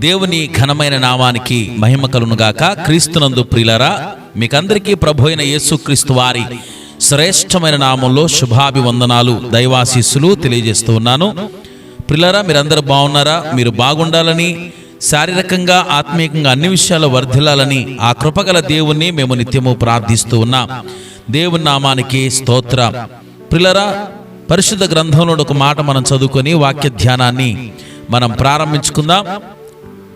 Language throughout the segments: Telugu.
దేవుని ఘనమైన నామానికి మహిమ కలుగునుగాక. క్రీస్తునందు ప్రియులారా, మీకందరికీ ప్రభు అయిన యేసుక్రీస్తు వారి శ్రేష్టమైన నామంలో శుభాభివందనాలు, దైవాశీస్సులు తెలియజేస్తూ ఉన్నాను. ప్రియులారా, మీరందరూ బాగున్నారా? మీరు బాగుండాలని, శారీరకంగా ఆత్మీయంగా అన్ని విషయాల్లో వర్ధిల్లాలని ఆ కృపగల దేవుణ్ణి మేము నిత్యము ప్రార్థిస్తూ ఉన్నాం. దేవుని నామానికి స్తోత్రం. ప్రియులారా, పరిశుద్ధ గ్రంథంలో ఒక మాట మనం చదువుకొని వాక్య ధ్యానాన్ని మనం ప్రారంభించుకుందాం.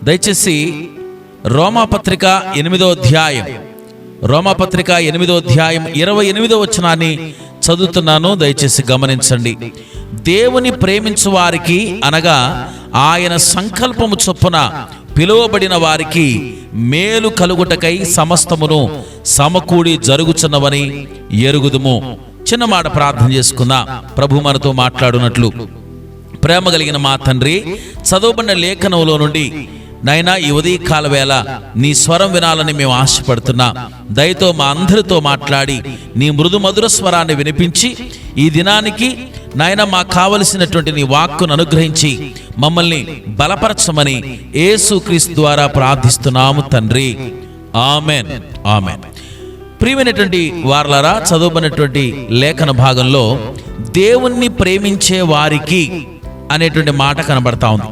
దయచేసి రోమాపత్రిక 8వ అధ్యాయం 28వ వచనాన్ని చదువుతున్నాను, దయచేసి గమనించండి. దేవుని ప్రేమించు వారికి అనగా ఆయన సంకల్పము చొప్పున పిలువబడిన వారికి మేలు కలుగుటకై సమస్తమును సమకూడి జరుగుచున్నవని ఎరుగుదుము. చిన్న మాట ప్రార్థన చేసుకుందాం. ప్రభు మనతో మాట్లాడునట్లు. ప్రేమ కలిగిన మా తండ్రి, చదవబడిన లేఖనంలో నుండి నైనా ఈ ఉదయకాల వేళ నీ స్వరం వినాలని మేము ఆశపడుతున్నాం. దయతో మా అందరితో మాట్లాడి నీ మృదు మధుర స్వరాన్ని వినిపించి ఈ దినానికి నాయన మాకు కావలసినటువంటి నీ వాక్కును అనుగ్రహించి మమ్మల్ని బలపరచమని యేసుక్రీస్తు ద్వారా ప్రార్థిస్తున్నాము తండ్రి. Amen, amen. ప్రియమైనటువంటి వారలారా, చదవబడినటువంటి లేఖన భాగంలో దేవుణ్ణి ప్రేమించే వారికి అనేటువంటి మాట కనబడతా ఉంది.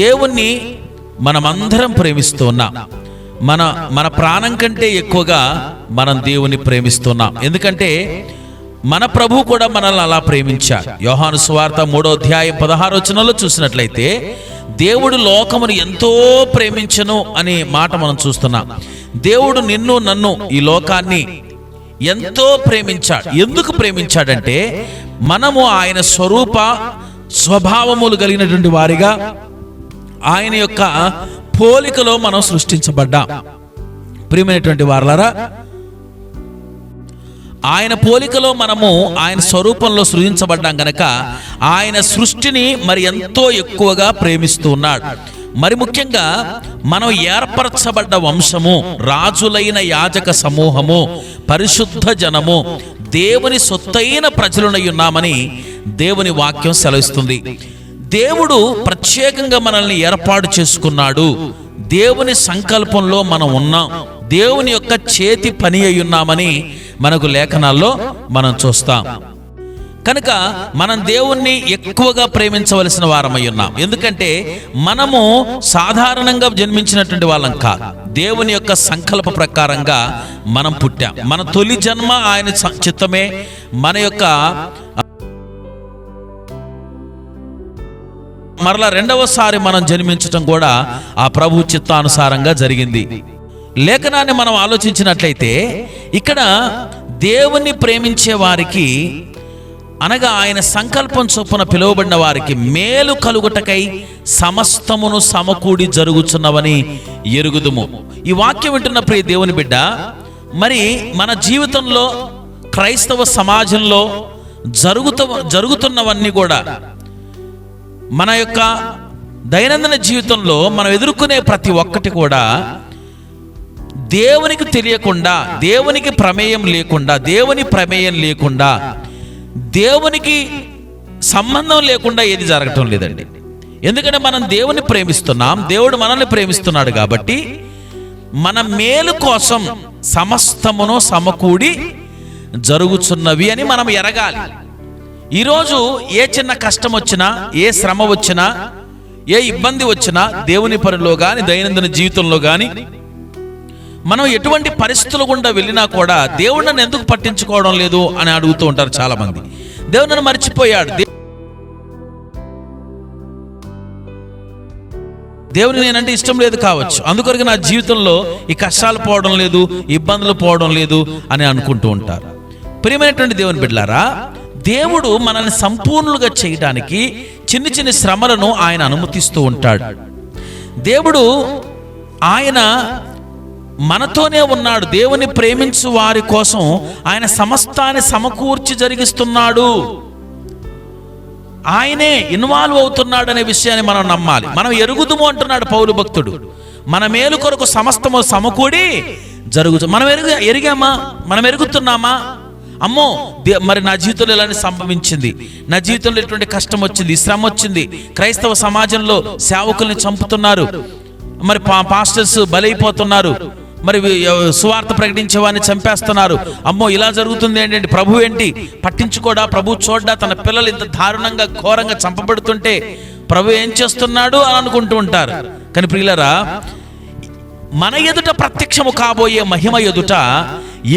దేవుణ్ణి మనమందరం ప్రేమిస్తూ ఉన్నాం. మన ప్రాణం కంటే ఎక్కువగా మనం దేవుని ప్రేమిస్తున్నాం. ఎందుకంటే మన ప్రభు కూడా మనల్ని అలా ప్రేమించాడు. యోహాను సువార్త 3వ అధ్యాయం 16వ వచనంలో చూసినట్లయితే దేవుడు లోకమును ఎంతో ప్రేమించెను అనే మాట మనం చూస్తున్నాం. దేవుడు నిన్ను నన్ను ఈ లోకాన్ని ఎంతో ప్రేమించాడు. ఎందుకు ప్రేమించాడంటే మనము ఆయన స్వభావములు కలిగినటువంటి వారిగా ఆయన యొక్క పోలికలో మనం సృష్టించబడ్డాం. ప్రియమైనటువంటి వారలారా, ఆయన పోలికలో మనము ఆయన స్వరూపంలో సృజించబడ్డాం గనక ఆయన సృష్టిని మరి ఎంతో ఎక్కువగా ప్రేమిస్తూ ఉన్నాడు. మరి ముఖ్యంగా మనం ఏర్పరచబడ్డ వంశము, రాజులైన యాజక సమూహము, పరిశుద్ధ జనము, దేవుని సొత్తైన ప్రజలునై ఉన్నామని దేవుని వాక్యం సెలవిస్తుంది. దేవుడు ప్రత్యేకంగా మనల్ని ఏర్పాటు చేసుకున్నాడు. దేవుని సంకల్పంలో మనం ఉన్నాం. దేవుని యొక్క చేతి పని అయి ఉన్నామని మనకు లేఖనాల్లో మనం చూస్తాం. కనుక మనం దేవుణ్ణి ఎక్కువగా ప్రేమించవలసిన వారమై ఉన్నాం. ఎందుకంటే మనము సాధారణంగా జన్మించినటువంటి వాళ్ళం కాదు. దేవుని యొక్క సంకల్ప ప్రకారంగా మనం పుట్టాం. మన తొలి జన్మ ఆయన చిత్తమే. మన యొక్క మరలా రెండవసారి మనం జన్మించటం కూడా ఆ ప్రభు చిత్తానుసారంగా జరిగింది. లేఖనాన్ని మనం ఆలోచించినట్లయితే ఇక్కడ దేవుణ్ణి ప్రేమించే వారికి అనగా ఆయన సంకల్పం చొప్పున పిలువబడిన వారికి మేలు కలుగుటకై సమస్తమును సమకూడి జరుగుచున్నవని ఎరుగుదుము. ఈ వాక్యం వింటున్న ప్రియ దేవుని బిడ్డ, మరి మన జీవితంలో క్రైస్తవ సమాజంలో జరుగుతున్నవన్నీ కూడా మన యొక్క దైనందిన జీవితంలో మనం ఎదుర్కొనే ప్రతి ఒక్కటి కూడా దేవునికి తెలియకుండా, దేవునికి ప్రమేయం లేకుండా, దేవుని ప్రమేయం లేకుండా, దేవునికి సంబంధం లేకుండా ఏది జరగటం లేదండి. ఎందుకంటే మనం దేవుని ప్రేమిస్తున్నాం, దేవుడు మనల్ని ప్రేమిస్తున్నాడు. కాబట్టి మన మేలు కోసం సమస్తమును సమకూడి జరుగుతున్నవి అని మనం ఎరగాలి. ఈరోజు ఏ చిన్న కష్టం వచ్చినా, ఏ శ్రమ వచ్చినా, ఏ ఇబ్బంది వచ్చినా, దేవుని పనిలో కానీ దైనందిన జీవితంలో కానీ మనం ఎటువంటి పరిస్థితులు గుండా వెళ్ళినా కూడా దేవుడు నన్ను ఎందుకు పట్టించుకోవడం లేదు అని అడుగుతూ ఉంటారు చాలా మంది. దేవుడు నన్ను మర్చిపోయాడు, దేవుని నేనంటే ఇష్టం లేదు కావచ్చు, అందుకొరకు నా జీవితంలో ఈ కష్టాలు పోవడం లేదు, ఇబ్బందులు పోవడం లేదు అని అనుకుంటూ ఉంటారు. ప్రియమైనటువంటి దేవుని బిడ్డలారా, దేవుడు మనల్ని సంపూర్ణులుగా చేయడానికి చిన్న చిన్న శ్రమలను ఆయన అనుమతిస్తూ ఉంటాడు. దేవుడు ఆయన మనతోనే ఉన్నాడు. దేవుని ప్రేమించు వారి కోసం ఆయన సమస్తాన్ని సమకూర్చి జరిగిస్తున్నాడు. ఆయనే ఇన్వాల్వ్ అవుతున్నాడు అనే విషయాన్ని మనం నమ్మాలి. మనం ఎరుగుదుము అంటున్నాడు పౌలు భక్తుడు. మన మేలు కొరకు సమస్తము సమకూడి జరుగుతుంది. మనం ఎరిగామా? మనం ఎరుగుతున్నామా? అమ్మో మరి నా జీవితంలో ఇలాంటి సంభవించింది, నా జీవితంలో ఎటువంటి కష్టం వచ్చింది, శ్రమ వచ్చింది, క్రైస్తవ సమాజంలో సేవకుల్ని చంపుతున్నారు, మరి పాస్టర్స్ బలైపోతున్నారు, మరి సువార్త ప్రకటించే వారిని చంపేస్తున్నారు. అమ్మో ఇలా జరుగుతుంది ఏంటంటే ప్రభు ఏంటి పట్టించుకోడా, ప్రభు చూడ్డా, తన పిల్లలు ఇంత దారుణంగా ఘోరంగా చంపబడుతుంటే ప్రభు ఏం చేస్తున్నాడు అని అనుకుంటూ ఉంటారు. కానీ ప్రియులారా, మన ఎదుట ప్రత్యక్షము కాబోయే మహిమ ఎదుట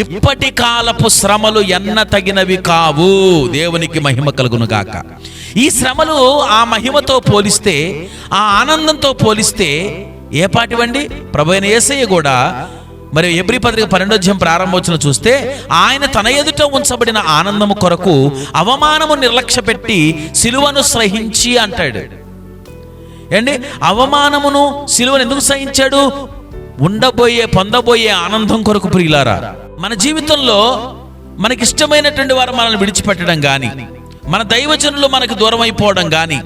ఇప్పటి కాలపు శ్రమలు ఎన్న తగినవి కావు. దేవునికి మహిమ కలుగును గాక. ఈ శ్రమలు ఆ మహిమతో పోలిస్తే, ఆ ఆనందంతో పోలిస్తే ఏ పాటివండి? ప్రభు అయిన యేసయ్య కూడా మరి ఎబ్రీ పత్రిక 12వ ప్రారంభోచన చూస్తే ఆయన తన ఎదుట ఉంచబడిన ఆనందము కొరకు అవమానము నిర్లక్ష్య పెట్టి సిలువను సహించి అంటాడు. ఏండి, అవమానమును సిలువను ఎందుకు సహించాడు? పొందబోయే ఆనందం కొరకు. ప్రియులారా, మన జీవితంలో మనకిష్టమైనటువంటి వారు మనల్ని విడిచిపెట్టడం కానీ, మన దైవజనులు మనకు దూరం అయిపోవడం కానీ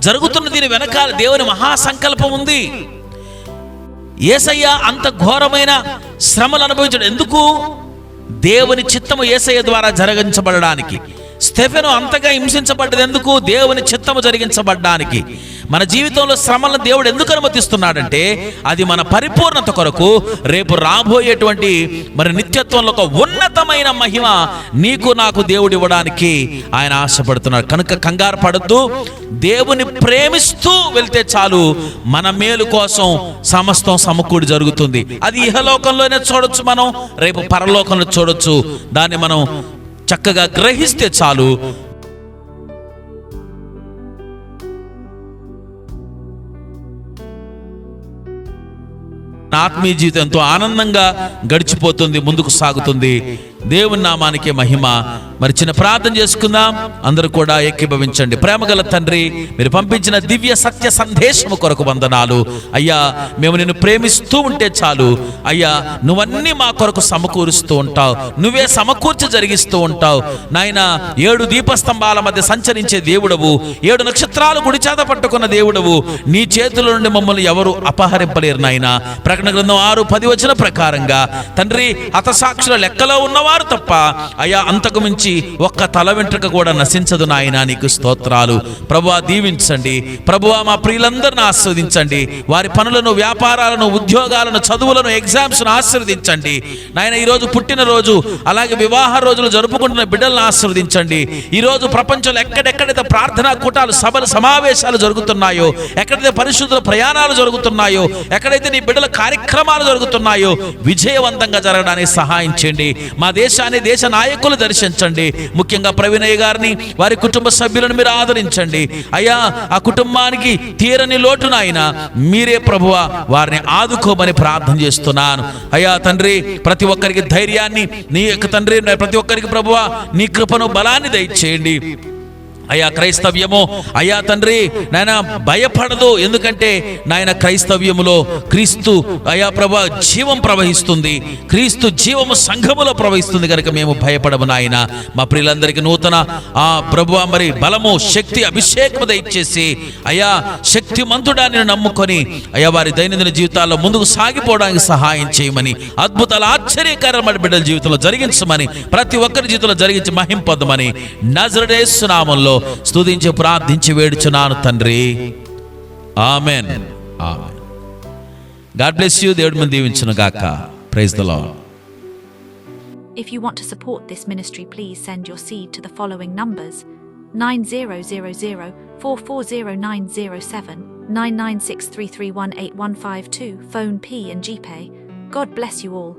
జరుగుతున్న దీని వెనకాల దేవుని మహాసంకల్పం ఉంది. యేసయ్య అంత ఘోరమైన శ్రమలు అనుభవించడం ఎందుకు? దేవుని చిత్తము యేసయ్య ద్వారా జరిగించబడడానికి. స్టెఫెను అంతగా హింసించబడ్డది ఎందుకు? దేవుని చిత్తము జరిగించబడ్డానికి. మన జీవితంలో శ్రమలను దేవుడు ఎందుకు అనుమతిస్తున్నాడంటే అది మన పరిపూర్ణత కొరకు, రేపు రాబోయేటువంటి మరి నిత్యత్వంలో ఒక ఉన్నతమైన మహిమ నీకు నాకు దేవుడు ఇవ్వడానికి ఆయన ఆశపడుతున్నాడు. కనుక కంగారు పడద్దు. దేవుని ప్రేమిస్తూ వెళ్తే చాలు, మన మేలు కోసం సమస్తం సమకూడి జరుగుతుంది. అది ఇహలోకంలోనే చూడొచ్చు, మనం రేపు పరలోకంలో చూడొచ్చు. దాన్ని మనం చక్కగా గ్రహిస్తే చాలు. ఆత్మీయ జీవితం ఎంతో ఆనందంగా గడిచిపోతుంది, ముందుకు సాగుతుంది. దేవుని నామానికే మహిమ. మరి చిన్న ప్రార్థన చేసుకుందాం. అందరూ కూడా ఏకీభవించండి. ప్రేమగల తండ్రి, మీరు పంపించిన దివ్య సత్య సందేశము కొరకు వందనాలు అయ్యా. మేము నిన్ను ప్రేమిస్తూ ఉంటే చాలు అయ్యా, నువ్వన్నీ మా కొరకు సమకూరుస్తూ ఉంటావు, నువ్వే సమకూర్చి జరిగిస్తూ ఉంటావు నాయన. 7 దీపస్తంభాల మధ్య సంచరించే దేవుడవు, 7 నక్షత్రాలు గుడి చేత పట్టుకున్న దేవుడవు. నీ చేతుల నుండి మమ్మల్ని ఎవరు అపహరింపలేరు నాయన. ప్రకటన గ్రంథం 6:10 వచన ప్రకారంగా తండ్రి, హతసాక్షుల లెక్కలో ఉన్నవారు తప్ప అయ్యా అంతకు మించి ఒక్క తల వెంట్రుక కూడా నశించదు నాయన. నీకు స్తోత్రాలు ప్రభువా. దీవించండి ప్రభువా. మా ప్రియులందరిని ఆశీర్వదించండి. వారి పనులను, వ్యాపారాలను, ఉద్యోగాలను, చదువులను, ఎగ్జామ్స్ ఆశీర్వదించండి నాయన. ఈరోజు పుట్టినరోజు, అలాగే వివాహ రోజులు జరుపుకుంటున్న బిడ్డలను ఆశీర్వదించండి. ఈరోజు ప్రపంచంలో ఎక్కడెక్కడైతే ప్రార్థనా కూటాలు, సభలు, సమావేశాలు జరుగుతున్నాయో, ఎక్కడైతే పరిశుద్ధుల ప్రయాణాలు జరుగుతున్నాయో, ఎక్కడైతే నీ బిడ్డల కార్యక్రమాలు జరుగుతున్నాయో విజయవంతంగా జరగడానికి సహాయం చేయండి. మా దేశాన్ని, దేశ నాయకులు దర్శించండి. ముఖ్యంగా ప్రవీణయ్య గారిని, వారి కుటుంబ సభ్యులను మీరు ఆదరించండి అయ్యా. ఆ కుటుంబానికి తీరని లోటు నాయన మీరే ప్రభువా వారిని ఆదుకోమని ప్రార్థన చేస్తున్నాను అయ్యా. తండ్రి, ప్రతి ఒక్కరికి ధైర్యాన్ని నీ యొక్క తండ్రి, ప్రతి ఒక్కరికి ప్రభువా నీ కృపను, బలాన్ని దయచేయండి అయ్యా. క్రైస్తవ్యము అయ్యా తండ్రి నాయన భయపడదు. ఎందుకంటే నాయన క్రైస్తవ్యములో క్రీస్తు అయ్యా ప్రభా జీవం ప్రవహిస్తుంది, క్రీస్తు జీవము సంఘములో ప్రవహిస్తుంది. కనుక మేము భయపడము నాయన. మా ప్రియులందరికీ నూతన ప్రభువా మరి బలము, శక్తి, అభిషేకము దయచేసి అయ్యా శక్తిమంతుడాన్ని నమ్ముకొని అయ్యా వారి దైనందిన జీవితాల్లో ముందుకు సాగిపోవడానికి సహాయం చేయమని, అద్భుతాలు, ఆశ్చర్యకరమైన బిడ్డల జీవితంలో జరిగించమని, ప్రతి ఒక్కరి జీవితంలో జరిగించి మహింపొందమని నజరేతు నామములో స్తుతించి ప్రార్థించి వేడుచున్నాను తండ్రి. ఆమేన్. ఆమేన్. God bless you. దేవుడి మంది దీవించును గాక. Praise the Lord. If you want to support this ministry, please send your seed to the following numbers: 9000 440907 996331815 phone P and GPay. God bless you all.